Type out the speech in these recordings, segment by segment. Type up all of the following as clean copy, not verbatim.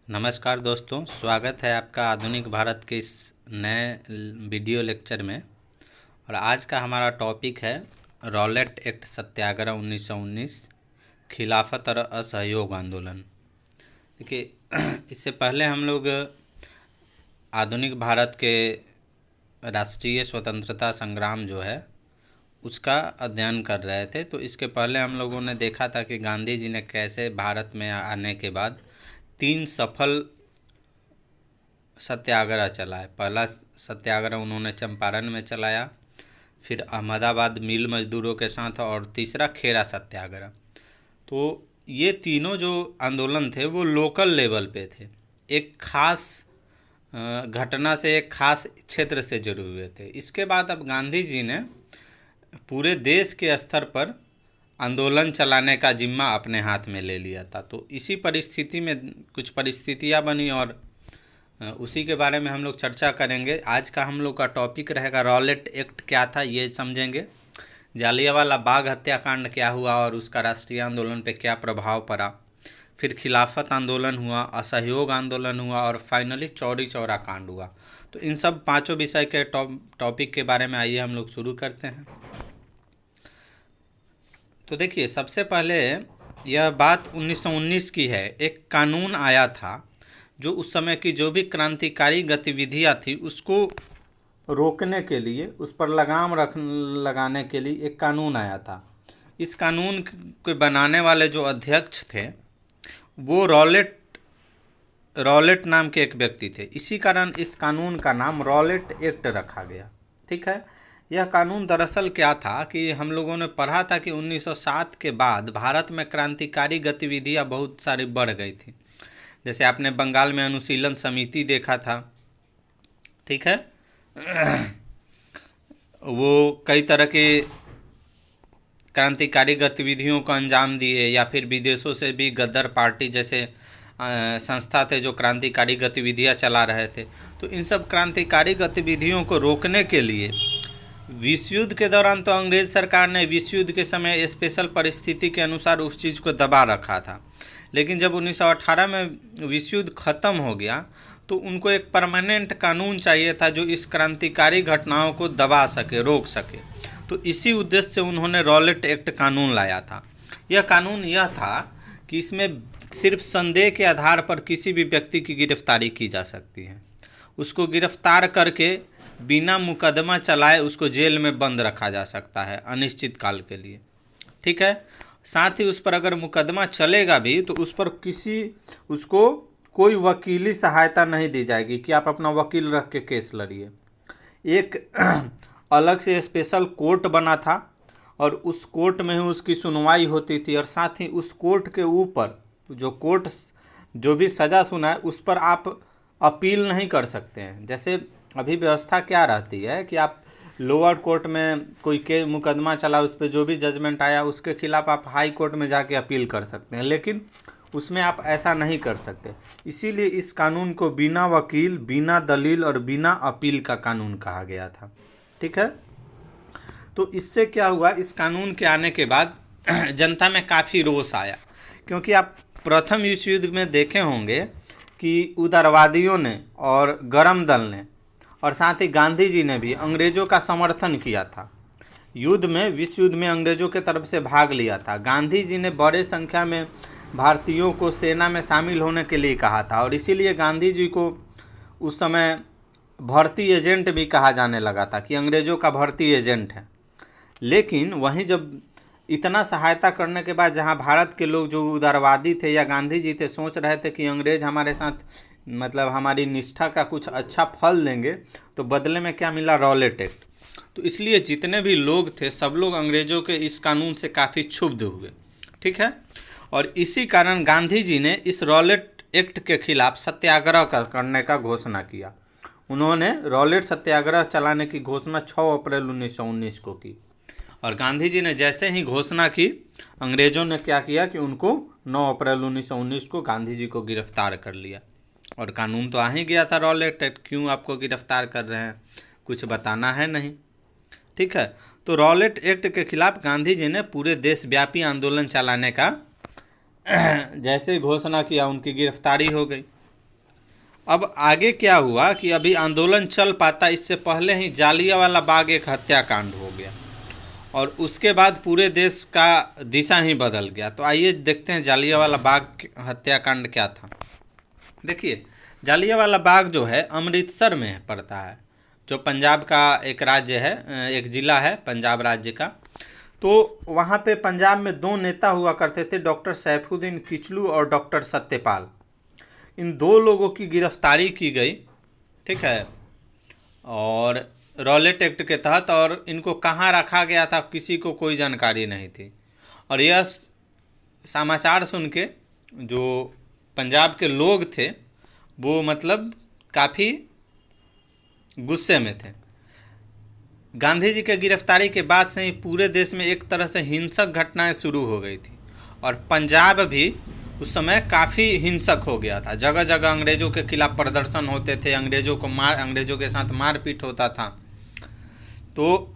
नमस्कार दोस्तों, स्वागत है आपका आधुनिक भारत के इस नए वीडियो लेक्चर में। और आज का हमारा टॉपिक है रॉलेट एक्ट सत्याग्रह 1919, खिलाफत और असहयोग आंदोलन। देखिए, इससे पहले हम लोग आधुनिक भारत के राष्ट्रीय स्वतंत्रता संग्राम जो है उसका अध्ययन कर रहे थे। तो इसके पहले हम लोगों ने देखा था कि गांधी जी ने कैसे भारत में आने के बाद 3 सफल सत्याग्रह चलाए। पहला सत्याग्रह उन्होंने चंपारण में चलाया, फिर अहमदाबाद मिल मजदूरों के साथ, और तीसरा खेरा सत्याग्रह। तो ये तीनों जो आंदोलन थे वो लोकल लेवल पे थे, एक खास घटना से, एक खास क्षेत्र से जुड़े हुए थे। इसके बाद अब गांधी जी ने पूरे देश के स्तर पर आंदोलन चलाने का जिम्मा अपने हाथ में ले लिया था। तो इसी परिस्थिति में कुछ परिस्थितियां बनी और उसी के बारे में हम लोग चर्चा करेंगे। आज का हम लोग का टॉपिक रहेगा रॉलेट एक्ट क्या था, ये समझेंगे। जालियांवाला बाग हत्याकांड क्या हुआ और उसका राष्ट्रीय आंदोलन पे क्या प्रभाव पड़ा। फिर खिलाफत आंदोलन हुआ, असहयोग आंदोलन हुआ, और फाइनली चौरी चौरा कांड हुआ। तो इन सब पांचों विषय के टॉपिक के बारे में आइए हम लोग शुरू करते हैं। तो देखिए, सबसे पहले यह बात 1919 की है। एक कानून आया था जो उस समय की जो भी क्रांतिकारी गतिविधियां थी उसको रोकने के लिए, उस पर लगाने के लिए एक कानून आया था। इस कानून के बनाने वाले जो अध्यक्ष थे वो रॉलेट नाम के एक व्यक्ति थे। इसी कारण इस कानून का नाम रॉलेट एक्ट रखा गया। ठीक है। यह कानून दरअसल क्या था कि हम लोगों ने पढ़ा था कि 1907 के बाद भारत में क्रांतिकारी गतिविधियां बहुत सारी बढ़ गई थी। जैसे आपने बंगाल में अनुशीलन समिति देखा था, ठीक है। वो कई तरह के क्रांतिकारी गतिविधियों को अंजाम दिए, या फिर विदेशों से भी गद्दार पार्टी जैसे संस्था थे जो क्रांतिकारी गतिविधियां चला रहे थे। तो इन सब क्रांतिकारी गतिविधियों को रोकने के लिए विश्व युद्ध के दौरान तो अंग्रेज सरकार ने विश्व युद्ध के समय स्पेशल परिस्थिति के अनुसार उस चीज़ को दबा रखा था। लेकिन जब 1918 में विश्व युद्ध ख़त्म हो गया तो उनको एक परमानेंट कानून चाहिए था जो इस क्रांतिकारी घटनाओं को दबा सके, रोक सके। तो इसी उद्देश्य से उन्होंने रॉलेट एक्ट कानून लाया था। यह कानून यह था कि इसमें सिर्फ संदेह के आधार पर किसी भी व्यक्ति की गिरफ्तारी की जा सकती है। उसको गिरफ्तार करके बिना मुकदमा चलाए उसको जेल में बंद रखा जा सकता है अनिश्चित काल के लिए। ठीक है। साथ ही उस पर अगर मुकदमा चलेगा भी तो उस पर उसको कोई वकीली सहायता नहीं दी जाएगी कि आप अपना वकील रख के केस लड़िए। एक अलग से स्पेशल कोर्ट बना था और उस कोर्ट में ही उसकी सुनवाई होती थी। और साथ ही उस कोर्ट के ऊपर कोर्ट जो भी सज़ा सुनाए उस पर आप अपील नहीं कर सकते हैं। जैसे अभी व्यवस्था क्या रहती है कि आप लोअर कोर्ट में कोई के मुकदमा चला, उस पर जो भी जजमेंट आया उसके खिलाफ आप हाई कोर्ट में जाके अपील कर सकते हैं, लेकिन उसमें आप ऐसा नहीं कर सकते। इसीलिए इस कानून को बिना वकील, बिना दलील और बिना अपील का कानून कहा गया था। ठीक है। तो इससे क्या हुआ, इस कानून के आने के बाद जनता में काफ़ी रोष आया, क्योंकि आप प्रथम विश्व युद्ध में देखे होंगे कि उदारवादियों ने और गरम दल ने और साथ ही गांधी जी ने भी अंग्रेज़ों का समर्थन किया था। युद्ध में, विश्व युद्ध में अंग्रेज़ों के तरफ से भाग लिया था। गांधी जी ने बड़े संख्या में भारतीयों को सेना में शामिल होने के लिए कहा था, और इसीलिए गांधी जी को उस समय भर्ती एजेंट भी कहा जाने लगा था कि अंग्रेज़ों का भर्ती एजेंट है। लेकिन वहीं जब इतना सहायता करने के बाद जहां भारत के लोग जो उदारवादी थे या गांधी जी थे सोच रहे थे कि अंग्रेज़ हमारे साथ मतलब हमारी निष्ठा का कुछ अच्छा फल देंगे, तो बदले में क्या मिला, रॉलेट एक्ट। तो इसलिए जितने भी लोग थे सब लोग अंग्रेज़ों के इस कानून से काफ़ी क्षुब्ध हुए। ठीक है। और इसी कारण गांधी जी ने इस रॉलेट एक्ट के खिलाफ सत्याग्रह करने का घोषणा किया। उन्होंने रॉलेट सत्याग्रह चलाने की घोषणा 6 अप्रैल 1919 को की। और गांधी जी ने जैसे ही घोषणा की, अंग्रेज़ों ने क्या किया कि उनको 9 अप्रैल 1919 को गांधी जी को गिरफ्तार कर लिया। और कानून तो आ ही गया था रॉलेट एक्ट, क्यों आपको गिरफ्तार कर रहे हैं, कुछ बताना है नहीं। ठीक है। तो रॉलेट एक्ट के खिलाफ गांधी जी ने पूरे देशव्यापी आंदोलन चलाने का जैसे घोषणा किया, उनकी गिरफ्तारी हो गई। अब आगे क्या हुआ कि अभी आंदोलन चल पाता इससे पहले ही जालियांवाला बाग एक हत्याकांड हो गया और उसके बाद पूरे देश का दिशा ही बदल गया। तो आइए देखते हैं जालियांवाला बाग हत्याकांड क्या था। देखिए, जालियांवाला बाग जो है अमृतसर में पड़ता है, जो पंजाब का एक राज्य है, एक ज़िला है पंजाब राज्य का। तो वहाँ पे पंजाब में दो नेता हुआ करते थे, डॉक्टर सैफुद्दीन किचलू और डॉक्टर सत्यपाल। इन दो लोगों की गिरफ्तारी की गई, ठीक है, और रॉलेट एक्ट के तहत। और इनको कहाँ रखा गया था किसी को कोई जानकारी नहीं थी। और यह समाचार सुन के जो पंजाब के लोग थे वो मतलब काफ़ी गुस्से में थे। गांधी जी के गिरफ्तारी के बाद से ही पूरे देश में एक तरह से हिंसक घटनाएं शुरू हो गई थी और पंजाब भी उस समय काफ़ी हिंसक हो गया था। जगह जगह अंग्रेज़ों के खिलाफ प्रदर्शन होते थे, अंग्रेज़ों के साथ मारपीट होता था। तो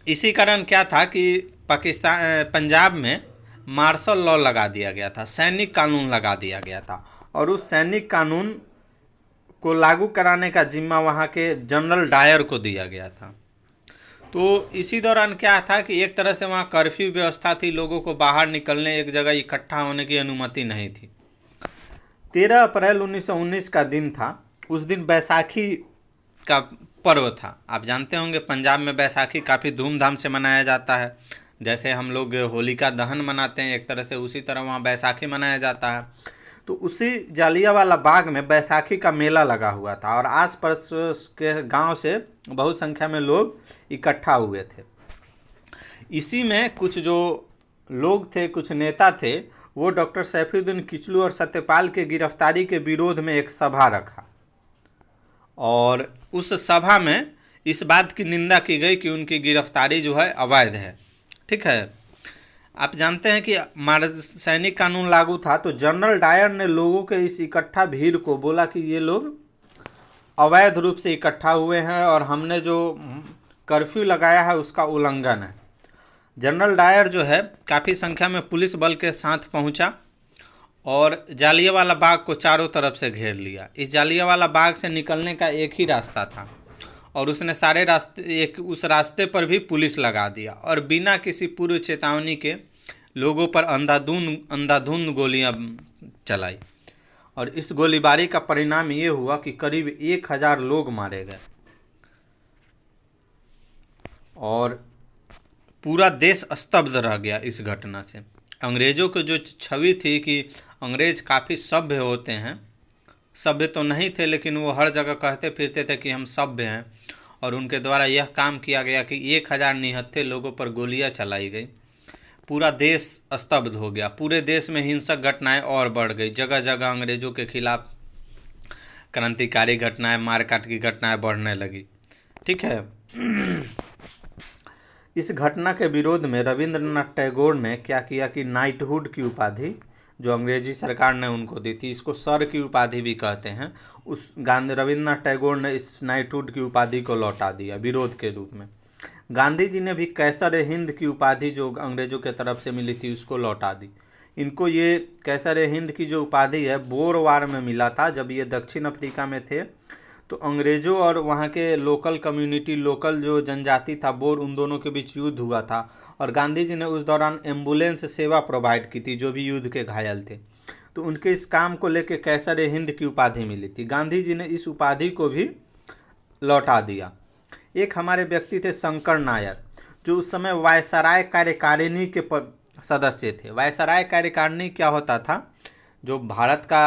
इसी कारण क्या था कि पंजाब में मार्शल लॉ लगा दिया गया था, सैनिक कानून लगा दिया गया था। और उस सैनिक कानून को लागू कराने का जिम्मा वहाँ के जनरल डायर को दिया गया था। तो इसी दौरान क्या था कि एक तरह से वहाँ कर्फ्यू व्यवस्था थी, लोगों को बाहर निकलने, एक जगह इकट्ठा होने की अनुमति नहीं थी। 13 अप्रैल 1919 का दिन था। उस दिन बैसाखी का पर्व था। आप जानते होंगे पंजाब में बैसाखी काफ़ी धूमधाम से मनाया जाता है। जैसे हम लोग होलिका दहन मनाते हैं एक तरह से, उसी तरह वहाँ बैसाखी मनाया जाता है। तो उसी जालियांवाला बाग में बैसाखी का मेला लगा हुआ था और आस पास के गांव से बहुत संख्या में लोग इकट्ठा हुए थे। इसी में कुछ जो लोग थे, कुछ नेता थे, वो डॉक्टर सैफुद्दीन किचलू और सत्यपाल के गिरफ्तारी के विरोध में एक सभा रखा और उस सभा में इस बात की निंदा की गई कि उनकी गिरफ्तारी जो है अवैध है, ठीक है। आप जानते हैं कि सैनिक कानून लागू था, तो जनरल डायर ने लोगों के इस इकट्ठा भीड़ को बोला कि ये लोग अवैध रूप से इकट्ठा हुए हैं और हमने जो कर्फ्यू लगाया है उसका उल्लंघन है। जनरल डायर जो है काफ़ी संख्या में पुलिस बल के साथ पहुंचा और जालियांवाला बाग को चारों तरफ से घेर लिया। इस जालियांवाला बाग से निकलने का एक ही रास्ता था और उसने सारे रास्ते उस रास्ते पर भी पुलिस लगा दिया और बिना किसी पूर्व चेतावनी के लोगों पर अंधाधुंध गोलियां चलाई। और इस गोलीबारी का परिणाम ये हुआ कि करीब 1000 लोग मारे गए और पूरा देश स्तब्ध रह गया इस घटना से। अंग्रेज़ों की जो छवि थी कि अंग्रेज़ काफ़ी सभ्य होते हैं, सभ्य तो नहीं थे लेकिन वो हर जगह कहते फिरते थे कि हम सभ्य हैं, और उनके द्वारा यह काम किया गया कि 1000 निहत्थे लोगों पर गोलियां चलाई गई। पूरा देश स्तब्ध हो गया। पूरे देश में हिंसक घटनाएं और बढ़ गई। जगह जगह अंग्रेज़ों के खिलाफ क्रांतिकारी घटनाएं, मारकाट की घटनाएं बढ़ने लगी, ठीक है। इस घटना के विरोध में रविंद्रनाथ टैगोर ने क्या किया कि नाइटहुड की उपाधि जो अंग्रेजी सरकार ने उनको दी थी, इसको सर की उपाधि भी कहते हैं, उस रविंद्रनाथ टैगोर ने इस नाइटहुड की उपाधि को लौटा दिया विरोध के रूप में। गांधी जी ने भी कैसर हिंद की उपाधि जो अंग्रेज़ों के तरफ से मिली थी उसको लौटा दी। इनको ये कैसर हिंद की जो उपाधि है बोर वार में मिला था, जब ये दक्षिण अफ्रीका में थे तो अंग्रेज़ों और वहाँ के लोकल कम्युनिटी, लोकल जो जनजाति था बोर, उन दोनों के बीच युद्ध हुआ था और गांधी जी ने उस दौरान एम्बुलेंस सेवा प्रोवाइड की थी जो भी युद्ध के घायल थे। तो उनके इस काम को लेकर कैसर हिंद की उपाधि मिली थी। गांधी जी ने इस उपाधि को भी लौटा दिया। एक हमारे व्यक्ति थे शंकर नायर, जो उस समय वायसराय कार्यकारिणी के सदस्य थे। वायसराय कार्यकारिणी क्या होता था, जो भारत का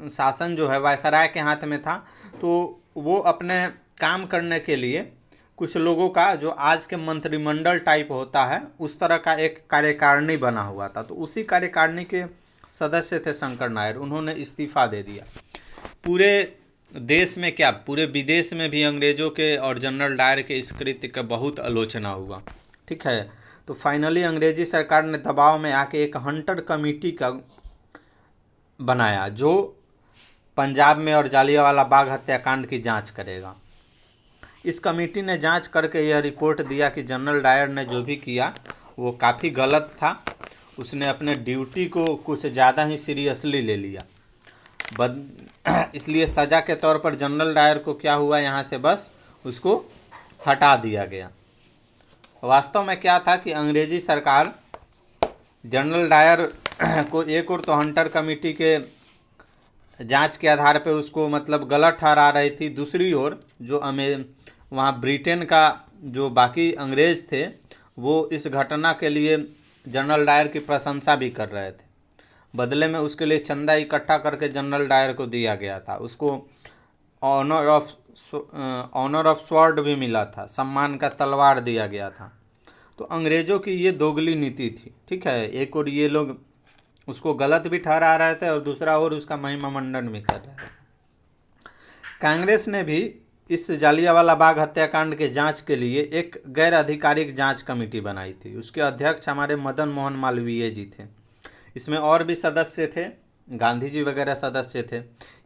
शासन जो है वायसराय के हाथ में था, तो वो अपने काम करने के लिए कुछ लोगों का, जो आज के मंत्रिमंडल टाइप होता है, उस तरह का एक कार्यकारिणी बना हुआ था। तो उसी कार्यकारिणी के सदस्य थे शंकर नायर। उन्होंने इस्तीफा दे दिया। पूरे देश में क्या, पूरे विदेश में भी अंग्रेज़ों के और जनरल डायर के इस कृत्य का बहुत आलोचना हुआ, ठीक है। तो फाइनली अंग्रेजी सरकार ने दबाव में आके एक हंटर कमेटी का बनाया जो पंजाब में और जालियांवाला बाग हत्याकांड की जांच करेगा। इस कमेटी ने जांच करके यह रिपोर्ट दिया कि जनरल डायर ने जो भी किया वो काफ़ी गलत था। उसने अपने ड्यूटी को कुछ ज़्यादा ही सीरियसली ले लिया। इसलिए सज़ा के तौर पर जनरल डायर को क्या हुआ, यहाँ से बस उसको हटा दिया गया। वास्तव में क्या था कि अंग्रेजी सरकार जनरल डायर को एक और तो हंटर कमेटी के जांच के आधार पे उसको मतलब गलत ठहरा रही थी, दूसरी ओर जो वहाँ ब्रिटेन का जो बाकी अंग्रेज थे वो इस घटना के लिए जनरल डायर की प्रशंसा भी कर रहे थे। बदले में उसके लिए चंदा इकट्ठा करके जनरल डायर को दिया गया था, उसको ऑनर ऑफ स्वॉर्ड भी मिला था, सम्मान का तलवार दिया गया था। तो अंग्रेज़ों की ये दोगली नीति थी, ठीक है। एक और ये लोग उसको गलत भी ठहरा रहे थे और दूसरा और उसका महिमा मंडन भी कर रहे थे। कांग्रेस ने भी इस जालियांवाला बाग हत्याकांड के जांच के लिए एक गैर आधिकारिक जांच कमेटी बनाई थी। उसके अध्यक्ष हमारे मदन मोहन मालवीय जी थे। इसमें और भी सदस्य थे, गांधी जी वगैरह सदस्य थे।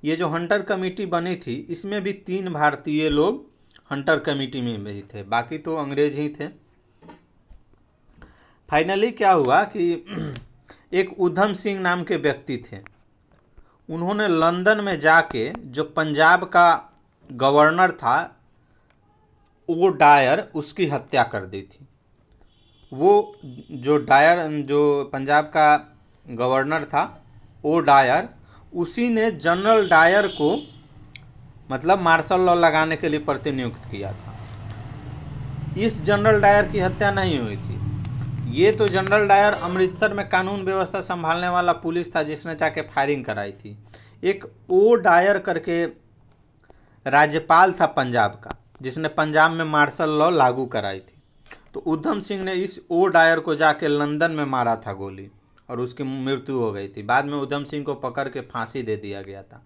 ये जो हंटर कमेटी बनी थी इसमें भी 3 भारतीय लोग हंटर कमेटी में भी थे, बाकी तो अंग्रेज ही थे। फाइनली क्या हुआ कि एक उधम सिंह नाम के व्यक्ति थे, उन्होंने लंदन में जाके जो पंजाब का गवर्नर था वो डायर, उसकी हत्या कर दी थी। वो जो डायर, जो पंजाब का गवर्नर था वो डायर, उसी ने जनरल डायर को मतलब मार्शल लॉ लगाने के लिए प्रतिनियुक्त किया था। इस जनरल डायर की हत्या नहीं हुई थी। ये तो जनरल डायर अमृतसर में कानून व्यवस्था संभालने वाला पुलिस था जिसने जाके फायरिंग कराई थी। एक ओ डायर करके राज्यपाल था पंजाब का, जिसने पंजाब में मार्शल लॉ लागू कराई थी। तो उधम सिंह ने इस ओ डायर को जाके लंदन में मारा था गोली और उसकी मृत्यु हो गई थी। बाद में उधम सिंह को पकड़ के फांसी दे दिया गया था।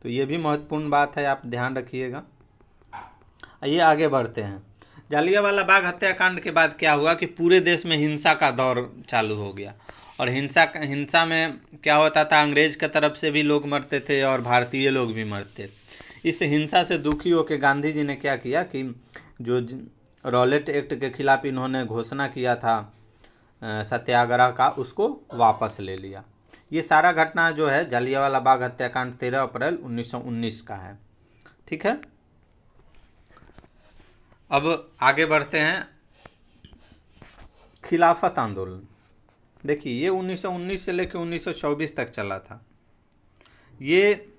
तो ये भी महत्वपूर्ण बात है, आप ध्यान रखिएगा। आइए आगे बढ़ते हैं। जालियांवाला बाग हत्याकांड के बाद क्या हुआ कि पूरे देश में हिंसा का दौर चालू हो गया। और हिंसा में क्या होता था, अंग्रेज की तरफ से भी लोग मरते थे और भारतीय लोग भी मरते। इस हिंसा से दुखी होकर गांधी जी ने क्या किया कि जो रॉलेट एक्ट के खिलाफ इन्होंने घोषणा किया था सत्याग्रह का, उसको वापस ले लिया। ये सारा घटना जो है जालियांवाला बाग हत्याकांड 13 अप्रैल 1919 का है, ठीक है। अब आगे बढ़ते हैं। खिलाफत आंदोलन, देखिए ये 1919 से लेकर 1924 तक चला था। ये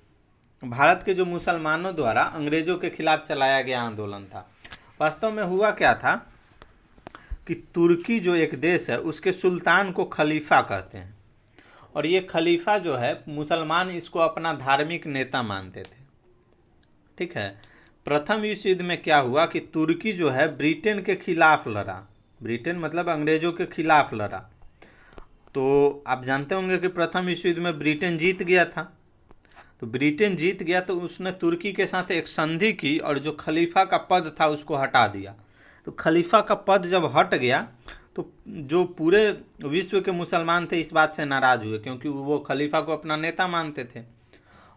भारत के जो मुसलमानों द्वारा अंग्रेजों के खिलाफ चलाया गया आंदोलन था। वास्तव में हुआ क्या था कि तुर्की जो एक देश है उसके सुल्तान को खलीफा कहते हैं, और ये खलीफा जो है मुसलमान इसको अपना धार्मिक नेता मानते थे, ठीक है। प्रथम विश्व युद्ध में क्या हुआ कि तुर्की जो है ब्रिटेन के खिलाफ लड़ा। ब्रिटेन मतलब अंग्रेजों के खिलाफ लड़ा। तो आप जानते होंगे कि प्रथम विश्व युद्ध में ब्रिटेन जीत गया था। तो ब्रिटेन जीत गया तो उसने तुर्की के साथ एक संधि की और जो खलीफा का पद था उसको हटा दिया। तो खलीफा का पद जब हट गया तो जो पूरे विश्व के मुसलमान थे इस बात से नाराज़ हुए, क्योंकि वो खलीफा को अपना नेता मानते थे।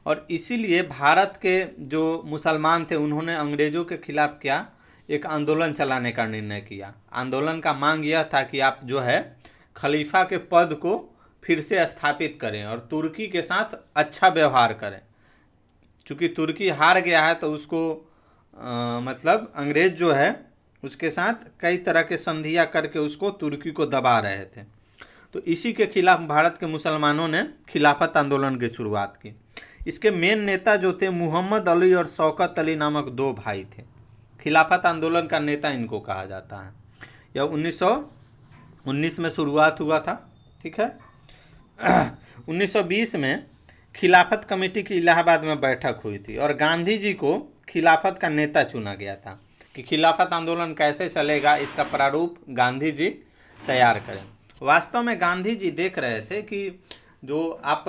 और इसीलिए भारत के जो मुसलमान थे उन्होंने अंग्रेज़ों के खिलाफ क्या, एक आंदोलन चलाने का निर्णय किया। आंदोलन का मांग यह था कि आप जो है खलीफा के पद को फिर से स्थापित करें और तुर्की के साथ अच्छा व्यवहार करें। चूँकि तुर्की हार गया है तो उसको मतलब अंग्रेज जो है उसके साथ कई तरह के संधियाँ करके उसको तुर्की को दबा रहे थे। तो इसी के खिलाफ भारत के मुसलमानों ने खिलाफत आंदोलन की शुरुआत की। इसके मेन नेता जो थे मुहम्मद अली और शौकत अली नामक 2 भाई थे। खिलाफत आंदोलन का नेता इनको कहा जाता है। यह 1919 में शुरुआत हुआ था, ठीक है। 1920 में खिलाफत कमेटी की इलाहाबाद में बैठक हुई थी और गांधी जी को खिलाफत का नेता चुना गया था कि खिलाफत आंदोलन कैसे चलेगा इसका प्रारूप गांधी जी तैयार करें। वास्तव में गांधी जी देख रहे थे कि जो आप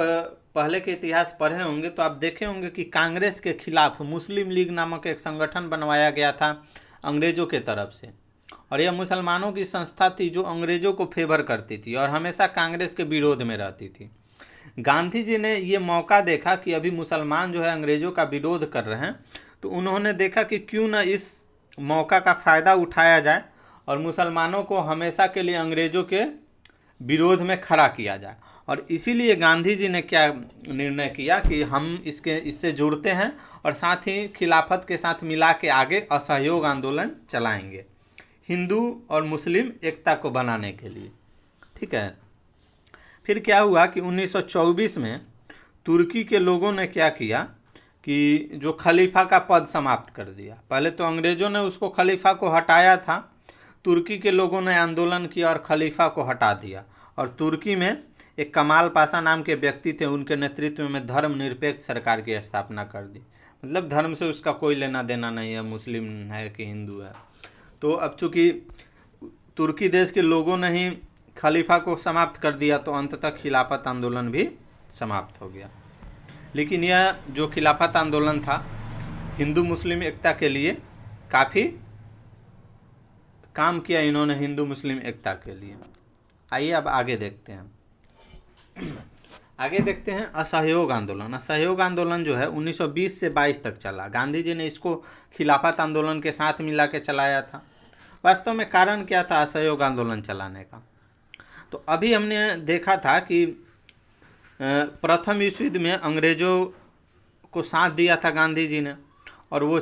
पहले के इतिहास पढ़े होंगे तो आप देखे होंगे कि कांग्रेस के खिलाफ मुस्लिम लीग नामक एक संगठन बनवाया गया था अंग्रेज़ों के तरफ से, और यह मुसलमानों की संस्था थी जो अंग्रेज़ों को फेवर करती थी और हमेशा कांग्रेस के विरोध में रहती थी। गांधी जी ने ये मौका देखा कि अभी मुसलमान जो है अंग्रेज़ों का विरोध कर रहे हैं, तो उन्होंने देखा कि क्यों न इस मौका का फ़ायदा उठाया जाए और मुसलमानों को हमेशा के लिए अंग्रेज़ों के विरोध में खड़ा किया जाए। और इसीलिए गांधी जी ने क्या निर्णय किया कि हम इससे जुड़ते हैं और साथ ही खिलाफत के साथ मिला के आगे असहयोग आंदोलन चलाएंगे हिंदू और मुस्लिम एकता को बनाने के लिए। ठीक है। फिर क्या हुआ कि 1924 में तुर्की के लोगों ने क्या किया कि जो खलीफा का पद समाप्त कर दिया। पहले तो अंग्रेज़ों ने उसको खलीफा को हटाया था, तुर्की के लोगों ने आंदोलन किया और खलीफा को हटा दिया। और तुर्की में एक कमाल पाशा नाम के व्यक्ति थे, उनके नेतृत्व में धर्मनिरपेक्ष सरकार की स्थापना कर दी। मतलब धर्म से उसका कोई लेना देना नहीं है, मुस्लिम है कि हिंदू है। तो अब चूँकि तुर्की देश के लोगों ने ही खलीफा को समाप्त कर दिया तो अंततः खिलाफत आंदोलन भी समाप्त हो गया। लेकिन यह जो खिलाफत आंदोलन था हिंदू मुस्लिम एकता के लिए काफ़ी काम किया इन्होंने, हिंदू मुस्लिम एकता के लिए। आइए अब आगे देखते हैं। आगे देखते हैं असहयोग आंदोलन। असहयोग आंदोलन जो है 1920 से 22 तक चला। गांधी जी ने इसको खिलाफत आंदोलन के साथ मिला के चलाया था। वास्तव में कारण क्या था असहयोग आंदोलन चलाने का? तो अभी हमने देखा था कि प्रथम विश्व युद्ध में अंग्रेज़ों को साथ दिया था गांधी जी ने, और वो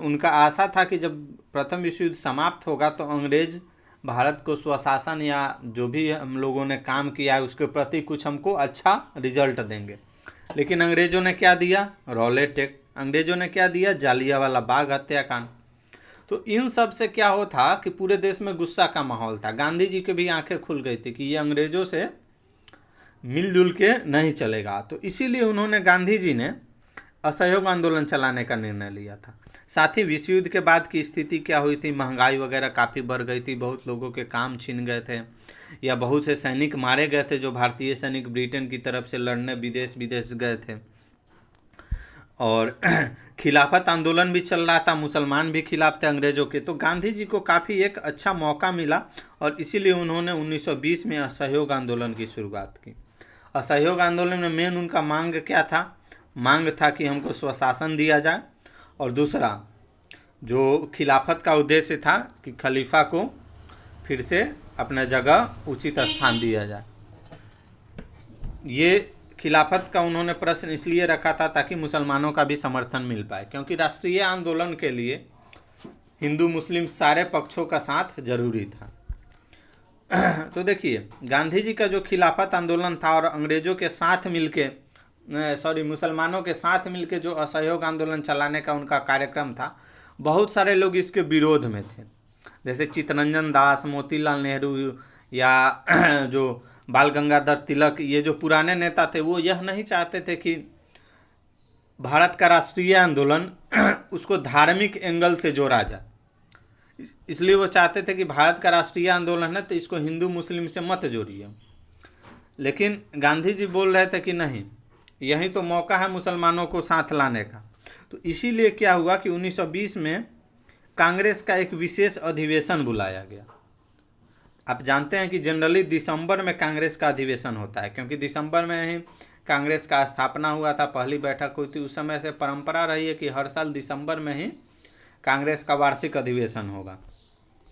उनका आशा था कि जब प्रथम विश्व युद्ध समाप्त होगा तो अंग्रेज़ भारत को स्वशासन या जो भी हम लोगों ने काम किया है उसके प्रति कुछ हमको अच्छा रिजल्ट देंगे। लेकिन अंग्रेज़ों ने क्या दिया? Rowlatt act. अंग्रेज़ों ने क्या दिया? जालियांवाला बाग हत्याकांड। तो इन सब से क्या हो था कि पूरे देश में गुस्सा का माहौल था। गांधी जी की भी आंखें खुल गई थी कि ये अंग्रेज़ों से मिलजुल के नहीं चलेगा। तो इसीलिए उन्होंने गांधी जी ने असहयोग आंदोलन चलाने का निर्णय लिया था। साथ ही विश्व युद्ध के बाद की स्थिति क्या हुई थी, महंगाई वगैरह काफ़ी बढ़ गई थी, बहुत लोगों के काम छीन गए थे या बहुत से सैनिक मारे गए थे जो भारतीय सैनिक ब्रिटेन की तरफ से लड़ने विदेश गए थे। और खिलाफत आंदोलन भी चल रहा था, मुसलमान भी खिलाफ थे अंग्रेज़ों के। तो गांधी जी को काफ़ी एक अच्छा मौका मिला और इसीलिए उन्होंने 1920 में असहयोग आंदोलन की शुरुआत की। असहयोग आंदोलन में मेन उनका मांग क्या था? मांग था कि हमको स्वशासन दिया जाए, और दूसरा जो खिलाफत का उद्देश्य था कि खलीफा को फिर से अपने जगह उचित स्थान दिया जाए। ये खिलाफत का उन्होंने प्रश्न इसलिए रखा था ताकि मुसलमानों का भी समर्थन मिल पाए, क्योंकि राष्ट्रीय आंदोलन के लिए हिंदू मुस्लिम सारे पक्षों का साथ जरूरी था। तो देखिए गांधी जी का जो खिलाफत आंदोलन था और अंग्रेज़ों के साथ मिलके मुसलमानों के साथ मिलके जो असहयोग आंदोलन चलाने का उनका कार्यक्रम था, बहुत सारे लोग इसके विरोध में थे। जैसे चित्तरंजन दास, मोतीलाल नेहरू या जो बाल गंगाधर तिलक, ये जो पुराने नेता थे वो यह नहीं चाहते थे कि भारत का राष्ट्रीय आंदोलन उसको धार्मिक एंगल से जोड़ा जाए। इसलिए वो चाहते थे कि भारत का राष्ट्रीय आंदोलन है तो इसको हिंदू मुस्लिम से मत जोड़िए। लेकिन गांधी जी बोल रहे थे कि नहीं, यही तो मौका है मुसलमानों को साथ लाने का। तो इसीलिए क्या हुआ कि 1920 में कांग्रेस का एक विशेष अधिवेशन बुलाया गया। आप जानते हैं कि जनरली दिसंबर में कांग्रेस का अधिवेशन होता है, क्योंकि दिसंबर में ही कांग्रेस का स्थापना हुआ था, पहली बैठक हुई थी। उस समय से परंपरा रही है कि हर साल दिसंबर में ही कांग्रेस का वार्षिक अधिवेशन होगा।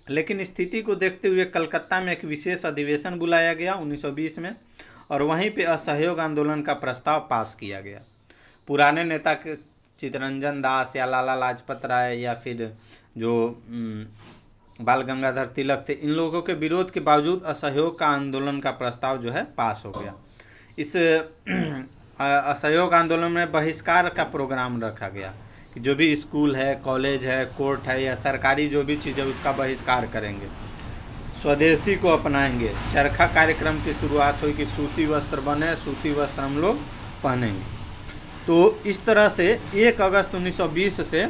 लेकिन स्थिति को देखते हुए कलकत्ता में एक विशेष अधिवेशन बुलाया गया 1920 में, और वहीं पे असहयोग आंदोलन का प्रस्ताव पास किया गया। पुराने नेता के चित्तरंजन दास या लाला लाजपत राय या फिर जो बाल गंगाधर तिलक थे, इन लोगों के विरोध के बावजूद असहयोग का आंदोलन का प्रस्ताव जो है पास हो गया। इस असहयोग आंदोलन में बहिष्कार का प्रोग्राम रखा गया कि जो भी स्कूल है, कॉलेज है, कोर्ट है या सरकारी जो भी चीज़ है उसका बहिष्कार करेंगे, स्वदेशी को अपनाएंगे। चरखा कार्यक्रम की शुरुआत हुई कि सूती वस्त्र बने, सूती वस्त्र हम लोग पहनेंगे। तो इस तरह से 1 अगस्त 1920 से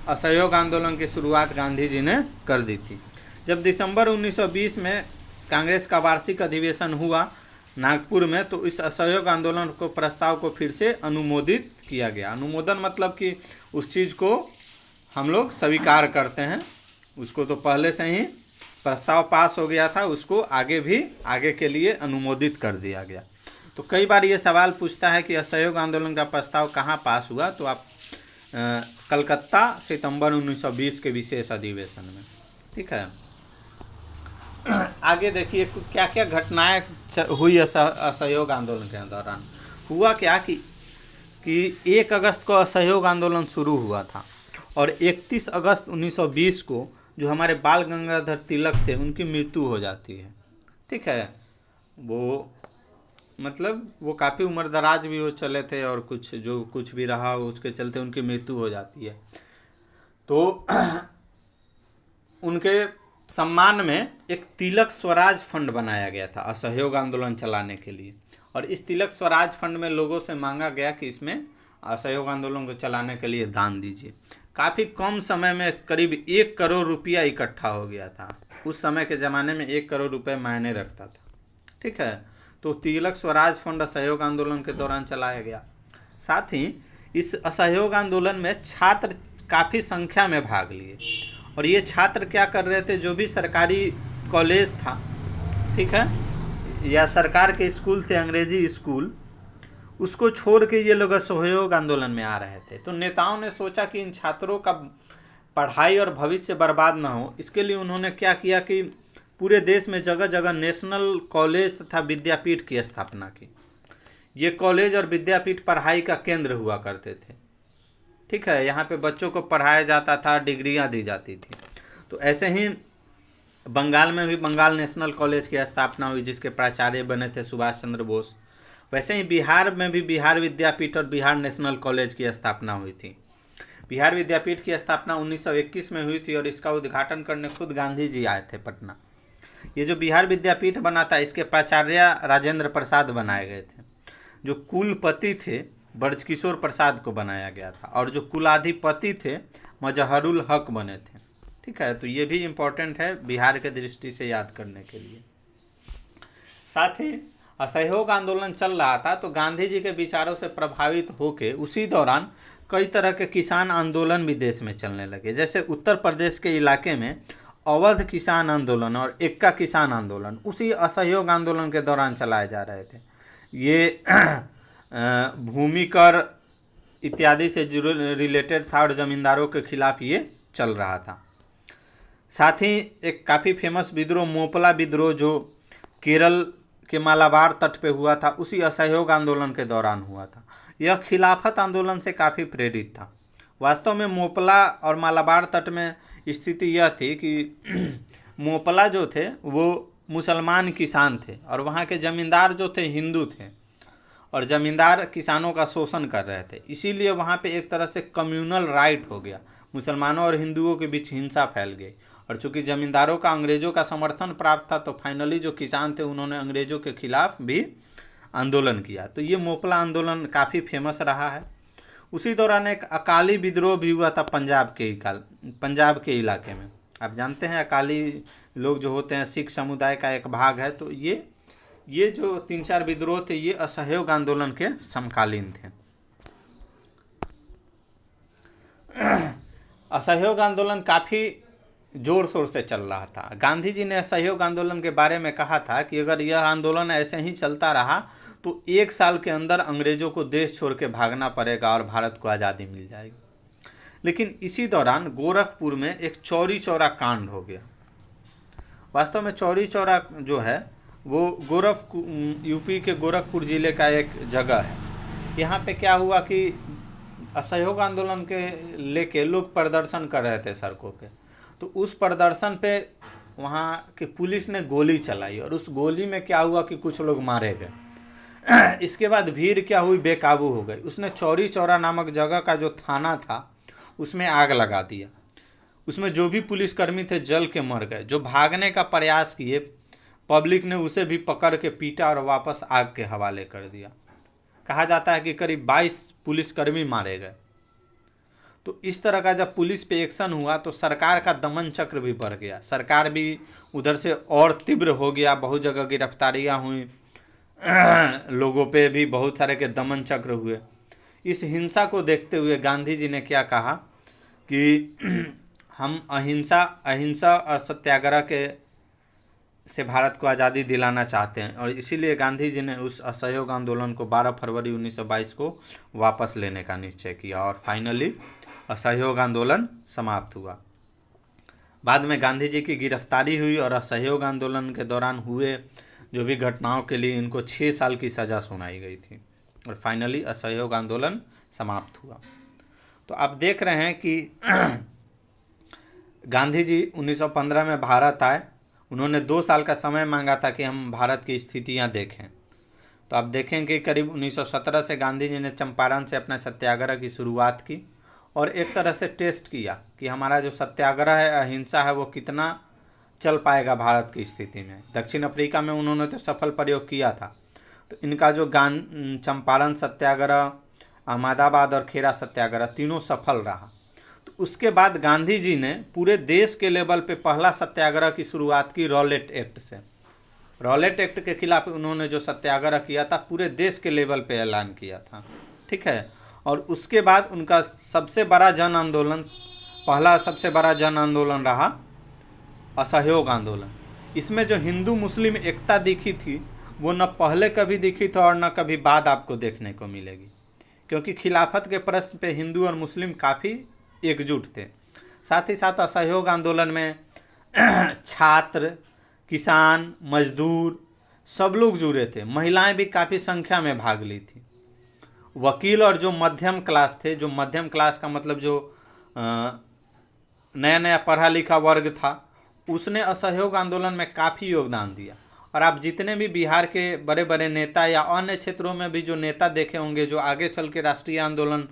असहयोग आंदोलन की शुरुआत गांधी जी ने कर दी थी। जब दिसंबर 1920 में कांग्रेस का वार्षिक अधिवेशन हुआ नागपुर में, तो इस असहयोग आंदोलन को प्रस्ताव को फिर से अनुमोदित किया गया। अनुमोदन मतलब कि उस चीज़ को हम लोग स्वीकार करते हैं, उसको तो पहले से ही प्रस्ताव पास हो गया था, उसको आगे के लिए अनुमोदित कर दिया गया। तो कई बार ये सवाल पूछता है कि असहयोग आंदोलन का प्रस्ताव कहाँ पास हुआ, तो आप कलकत्ता सितंबर 1920 के विशेष अधिवेशन में। ठीक है, आगे देखिए क्या क्या घटनाएं हुई असहयोग आंदोलन के दौरान हुआ क्या कि 1 अगस्त को असहयोग आंदोलन शुरू हुआ था और 31 अगस्त 1920 को जो हमारे बाल गंगाधर तिलक थे उनकी मृत्यु हो जाती है। ठीक है, वो मतलब वो काफ़ी उम्रदराज भी हो चले थे और कुछ भी रहा उसके चलते उनकी मृत्यु हो जाती है। तो उनके सम्मान में एक तिलक स्वराज फंड बनाया गया था असहयोग आंदोलन चलाने के लिए, और इस तिलक स्वराज फंड में लोगों से मांगा गया कि इसमें असहयोग आंदोलन को चलाने के लिए दान दीजिए। काफ़ी कम समय में करीब 1 करोड़ रुपया इकट्ठा हो गया था। उस समय के ज़माने में 1 करोड़ रुपये मायने रखता था। ठीक है, तो तिलक स्वराज फंड असहयोग आंदोलन के दौरान चलाया गया। साथ ही इस असहयोग आंदोलन में छात्र काफ़ी संख्या में भाग लिए, और ये छात्र क्या कर रहे थे, जो भी सरकारी कॉलेज था, ठीक है, या सरकार के स्कूल थे, अंग्रेजी स्कूल, उसको छोड़ के ये लोग असहयोग आंदोलन में आ रहे थे। तो नेताओं ने सोचा कि इन छात्रों का पढ़ाई और भविष्य बर्बाद ना हो, इसके लिए उन्होंने क्या किया कि पूरे देश में जगह जगह नेशनल कॉलेज तथा विद्यापीठ की स्थापना की। ये कॉलेज और विद्यापीठ पढ़ाई का केंद्र हुआ करते थे। ठीक है, यहाँ पे बच्चों को पढ़ाया जाता था, डिग्रियाँ दी जाती थी। तो ऐसे ही बंगाल में भी बंगाल नेशनल कॉलेज की स्थापना हुई, जिसके प्राचार्य बने थे सुभाष चंद्र बोस। वैसे ही बिहार में भी बिहार विद्यापीठ और बिहार नेशनल कॉलेज की स्थापना हुई थी। बिहार विद्यापीठ की स्थापना 1921 में हुई थी और इसका उद्घाटन करने खुद गांधी जी आए थे पटना। ये जो बिहार विद्यापीठ बना था, इसके प्राचार्य राजेंद्र प्रसाद बनाए गए थे। जो कुलपति थे ब्रजकिशोर प्रसाद को बनाया गया था, और जो कुलाधिपति थे मजहरुल हक बने थे। ठीक है, तो ये भी इम्पोर्टेंट है बिहार के दृष्टि से याद करने के लिए। साथ ही असहयोग आंदोलन चल रहा था तो गांधी जी के विचारों से प्रभावित होकर उसी दौरान कई तरह के किसान आंदोलन भी देश में चलने लगे। जैसे उत्तर प्रदेश के इलाके में अवध किसान आंदोलन और एक्का किसान आंदोलन उसी असहयोग आंदोलन के दौरान चलाए जा रहे थे। ये भूमि कर इत्यादि से रिलेटेड था और जमींदारों के खिलाफ ये चल रहा था। साथ ही एक काफ़ी फेमस विद्रोह मोपला विद्रोह जो केरल के मालाबार तट पे हुआ था, उसी असहयोग आंदोलन के दौरान हुआ था। यह खिलाफत आंदोलन से काफ़ी प्रेरित था। वास्तव में मोपला और मालाबार तट में स्थिति यह थी कि मोपला जो थे वो मुसलमान किसान थे और वहाँ के ज़मींदार जो थे हिंदू थे, और ज़मींदार किसानों का शोषण कर रहे थे। इसीलिए वहाँ पे एक तरह से कम्युनल राइट हो गया, मुसलमानों और हिंदुओं के बीच हिंसा फैल गई। और चूंकि ज़मींदारों का अंग्रेज़ों का समर्थन प्राप्त था, तो फाइनली जो किसान थे उन्होंने अंग्रेज़ों के खिलाफ भी आंदोलन किया। तो ये मोपला आंदोलन काफ़ी फेमस रहा है। उसी दौरान एक अकाली विद्रोह भी हुआ था पंजाब के इलाके में। आप जानते हैं अकाली लोग जो होते हैं सिख समुदाय का एक भाग है। तो ये जो 3-4 विद्रोह थे ये असहयोग आंदोलन के समकालीन थे। असहयोग आंदोलन काफ़ी जोर शोर से चल रहा था। गांधी जी ने असहयोग आंदोलन के बारे में कहा था कि अगर यह आंदोलन ऐसे ही चलता रहा तो 1 साल के अंदर अंग्रेज़ों को देश छोड़ के भागना पड़ेगा और भारत को आज़ादी मिल जाएगी। लेकिन इसी दौरान गोरखपुर में एक चौरी चौरा कांड हो गया। वास्तव में चौरी चौरा जो है वो यूपी के गोरखपुर ज़िले का एक जगह है। यहाँ पे क्या हुआ कि असहयोग आंदोलन के लेके लोग प्रदर्शन कर रहे थे सड़कों पे। तो उस प्रदर्शन पे वहाँ की पुलिस ने गोली चलाई और उस गोली में क्या हुआ कि कुछ लोग मारे गए। इसके बाद भीड़ क्या हुई, बेकाबू हो गई। उसने चौरी चौरा नामक जगह का जो थाना था उसमें आग लगा दिया। उसमें जो भी पुलिसकर्मी थे जल के मर गए। जो भागने का प्रयास किए पब्लिक ने उसे भी पकड़ के पीटा और वापस आग के हवाले कर दिया। कहा जाता है कि करीब 22 पुलिसकर्मी मारे गए। तो इस तरह का जब पुलिस पे एक्शन हुआ तो सरकार का दमन चक्र भी बढ़ गया। सरकार भी उधर से और तीव्र हो गया। बहुत जगह गिरफ्तारियां हुई, लोगों पे भी बहुत सारे के दमन चक्र हुए। इस हिंसा को देखते हुए गांधी जी ने क्या कहा कि हम अहिंसा और सत्याग्रह के से भारत को आज़ादी दिलाना चाहते हैं, और इसीलिए गांधी जी ने उस असहयोग आंदोलन को 12 फरवरी 1922 को वापस लेने का निश्चय किया और फाइनली असहयोग आंदोलन समाप्त हुआ। बाद में गांधी जी की गिरफ्तारी हुई और असहयोग आंदोलन के दौरान हुए जो भी घटनाओं के लिए इनको 6 साल की सज़ा सुनाई गई थी और फाइनली असहयोग आंदोलन समाप्त हुआ। तो आप देख रहे हैं कि गांधी जी 1915 में भारत आए। उन्होंने 2 साल का समय मांगा था कि हम भारत की स्थितियां देखें। तो आप देखें कि करीब 1917 से गांधी जी ने चंपारण से अपना सत्याग्रह की शुरुआत की और एक तरह से टेस्ट किया कि हमारा जो सत्याग्रह है, अहिंसा है, वो कितना चल पाएगा भारत की स्थिति में। दक्षिण अफ्रीका में उन्होंने तो सफल प्रयोग किया था। तो इनका जो चंपारण सत्याग्रह, अहमदाबाद और खेरा सत्याग्रह तीनों सफल रहा। तो उसके बाद गांधी जी ने पूरे देश के लेवल पे पहला सत्याग्रह की शुरुआत की रॉलेट एक्ट से। रॉलेट एक्ट के खिलाफ उन्होंने जो सत्याग्रह किया था पूरे देश के लेवल पे ऐलान किया था, ठीक है। और उसके बाद उनका सबसे बड़ा जन आंदोलन, पहला सबसे बड़ा जन आंदोलन रहा असहयोग आंदोलन। इसमें जो हिंदू मुस्लिम एकता दिखी थी वो न पहले कभी दिखी थी और न कभी बाद आपको देखने को मिलेगी, क्योंकि खिलाफत के प्रश्न पे हिंदू और मुस्लिम काफ़ी एकजुट थे। साथ ही साथ असहयोग आंदोलन में छात्र, किसान, मजदूर सब लोग जुड़े थे। महिलाएं भी काफ़ी संख्या में भाग ली थी। वकील और जो मध्यम क्लास थे, जो मध्यम क्लास का मतलब जो नया नया पढ़ा लिखा वर्ग था, उसने असहयोग आंदोलन में काफ़ी योगदान दिया। और आप जितने भी बिहार के बड़े बड़े नेता या अन्य क्षेत्रों में भी जो नेता देखे होंगे जो आगे चल के राष्ट्रीय आंदोलन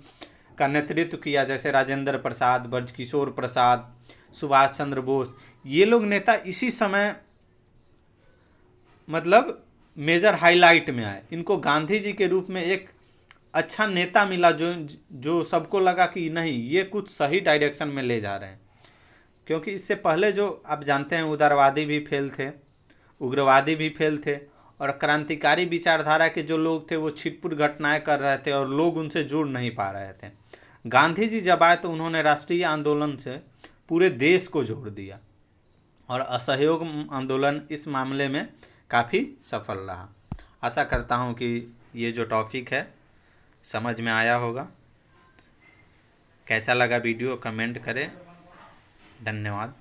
का नेतृत्व किया, जैसे राजेंद्र प्रसाद, ब्रजकिशोर प्रसाद, सुभाष चंद्र बोस, ये लोग नेता इसी समय मतलब मेजर हाईलाइट में आए। इनको गांधी जी के रूप में एक अच्छा नेता मिला जो सबको लगा कि नहीं, ये कुछ सही डायरेक्शन में ले जा रहे हैं। क्योंकि इससे पहले जो आप जानते हैं उदारवादी भी फेल थे, उग्रवादी भी फेल थे और क्रांतिकारी विचारधारा के जो लोग थे वो छिटपुट घटनाएं कर रहे थे और लोग उनसे जुड़ नहीं पा रहे थे। गांधी जी जब आए तो उन्होंने राष्ट्रीय आंदोलन से पूरे देश को जोड़ दिया और असहयोग आंदोलन इस मामले में काफ़ी सफल रहा। आशा करता हूँ कि ये जो टॉपिक है समझ में आया होगा। कैसा लगा वीडियो कमेंट करें। धन्यवाद।